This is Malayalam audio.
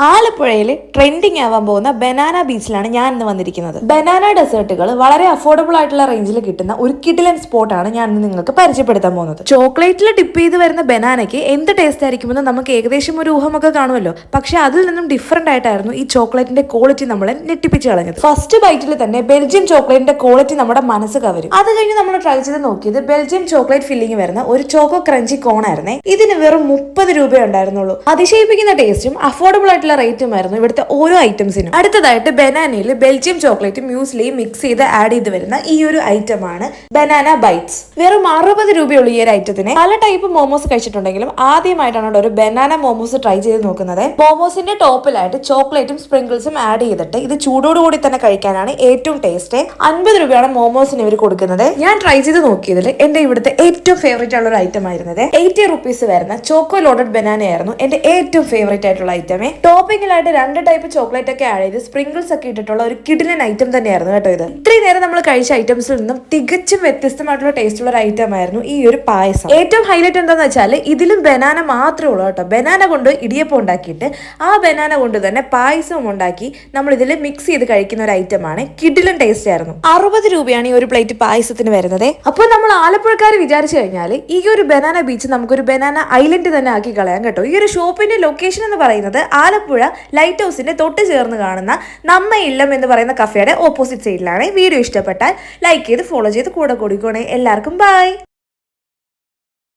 ആലപ്പുഴയിൽ ട്രെൻഡിങ് ആവാൻ പോകുന്ന ബനാന ബീച്ചിലാണ് ഞാൻ ഇന്ന് വന്നിരിക്കുന്നത്. ബനാന ഡെസേർട്ടുകൾ വളരെ അഫോർഡബിൾ ആയിട്ടുള്ള റേഞ്ചിൽ കിട്ടുന്ന ഒരു കിഡിലൻ സ്പോട്ടാണ് ഞാൻ ഇന്ന് നിങ്ങൾക്ക് പരിചയപ്പെടുത്താൻ പോകുന്നത്. ചോക്ലേറ്റിൽ ഡിപ്പ് ചെയ്ത് വരുന്ന ബനാനയ്ക്ക് എന്ത് ടേസ്റ്റ് ആയിരിക്കുമെന്ന് നമുക്ക് ഏകദേശം ഒരു ഊഹമൊക്കെ കാണുമല്ലോ. പക്ഷെ അതിൽ നിന്നും ഡിഫറെന്റ് ആയിട്ടായിരുന്നു ഈ ചോക്ലേറ്റിന്റെ ക്വാളിറ്റി നമ്മളെ ഞെട്ടിപ്പിച്ച് കളഞ്ഞത്. ഫസ്റ്റ് ബൈറ്റിൽ തന്നെ ബെൽജിയം ചോക്ലേറ്റിന്റെ ക്വാളിറ്റി നമ്മുടെ മനസ്സ് കവരും. അത് കഴിഞ്ഞ് നമ്മൾ ട്രൈ ചെയ്ത് നോക്കിയത് ബെൽജിയം ചോക്ലേറ്റ് ഫില്ലിംഗ് വരുന്ന ഒരു ചോക്കോ ക്രഞ്ചി കോൺ ആയിരുന്നേ. ഇതിന് വെറും 30 രൂപയേ ഉണ്ടായിരുന്നുള്ളൂ. അതിശയിപ്പിക്കുന്ന ടേസ്റ്റും അഫോർഡബിൾ ആയിട്ടുള്ള റേറ്റും ആയിരുന്നു ഇവിടുത്തെ ഓരോ ഐറ്റംസിനും. അടുത്തതായിട്ട് ബനാനയിൽ ബെൽജിയം ചോക്ലേറ്റ് മ്യൂസ്ലിയും മിക്സ് ചെയ്ത് ആഡ് ചെയ്ത് വരുന്ന ഈ ഒരു ഐറ്റം ആണ് ബനാന ബൈറ്റ്സ്. വെറും 60 രൂപയുള്ള ഈ ഒരു ഐറ്റത്തിന് പല ടൈപ്പ് മോമോസ് കഴിച്ചിട്ടുണ്ടെങ്കിലും ആദ്യമായിട്ടാണ് ഒരു ബനാന മോമോസ് ട്രൈ ചെയ്ത് നോക്കുന്നത്. മോമോസിന്റെ ടോപ്പിലായിട്ട് ചോക്ലേറ്റും സ്പ്രിങ്കിൾസും ആഡ് ചെയ്തിട്ട് ഇത് ചൂടോടുകൂടി തന്നെ കഴിക്കാനാണ് ഏറ്റവും ടേസ്റ്റ്. 50 രൂപയാണ് മോമോസിന് ഇവർ കൊടുക്കുന്നത്. ഞാൻ ട്രൈ ചെയ്ത് നോക്കിയതിൽ എന്റെ ഇവിടുത്തെ ഏറ്റവും ഫേവറേറ്റ് ആയിട്ടുള്ള ഒരു ഐറ്റം ആയിരുന്നത് 80 റുപ്പീസ് വരുന്ന ചോക്കോ ലോഡഡ് ബനാന ആയിരുന്നു എന്റെ ഏറ്റവും ഫേവറേറ്റ് ആയിട്ടുള്ള ഐറ്റമേ. ടോപ്പിങ്ങിലായിട്ട് 2 ടൈപ്പ് ചോക്ലേറ്റ് ഒക്കെ ആഡ് ചെയ്ത് സ്പ്രിങ്കിൾസ് ഒക്കെ ഇട്ടിട്ടുള്ള ഒരു കിഡിലൻ ഐറ്റം തന്നെയായിരുന്നു കേട്ടോ ഇത്. ഇത്രയും നേരം നമ്മൾ കഴിച്ച ഐറ്റംസിൽ നിന്നും തികച്ചും വ്യത്യസ്തമായിട്ടുള്ള ടേസ്റ്റ് ഉള്ള ഒരു ഐറ്റം ആയിരുന്നു ഈ ഒരു പായസം. ഏറ്റവും ഹൈലൈറ്റ് എന്താണെന്ന് വെച്ചാൽ ഇതിലും ബനാന മാത്രമേ ഉള്ളൂ കേട്ടോ. ബനാന കൊണ്ട് ഇടിയപ്പം ഉണ്ടാക്കിയിട്ട് ആ ബനാന കൊണ്ട് തന്നെ പായസവും ഉണ്ടാക്കി നമ്മൾ ഇതിൽ മിക്സ് ചെയ്ത് കഴിക്കുന്ന ഒരു ഐറ്റം ആണ്. കിഡിലൻ ടേസ്റ്റ് ആയിരുന്നു. 60 രൂപയാണ് ഈ ഒരു പ്ലേറ്റ് പായസത്തിന് വരുന്നത്. അപ്പോൾ നമ്മൾ ആലപ്പുഴക്കാർ വിചാരിച്ചു കഴിഞ്ഞാൽ ഈ ഒരു ബനാന ബീച്ച് നമുക്കൊരു ബനാന ഐലൻഡ് തന്നെ ആക്കി കളയാം കേട്ടോ. ഈ ഒരു ഷോപ്പിന്റെ ലൊക്കേഷൻ എന്ന് പറയുന്നത് ആലപ്പുഴ ലൈറ്റ് ഹൗസിന്റെ തൊട്ട് ചേർന്ന് കാണുന്ന നമ്മ ഇല്ലം എന്ന് പറയുന്ന കഫേയുടെ ഓപ്പോസിറ്റ് സൈഡിലാണ്. വീഡിയോ ഇഷ്ടപ്പെട്ടാൽ ലൈക്ക് ചെയ്ത് ഫോളോ ചെയ്ത് കൂടെ കൂടിക്കോണേ. എല്ലാവർക്കും ബൈ.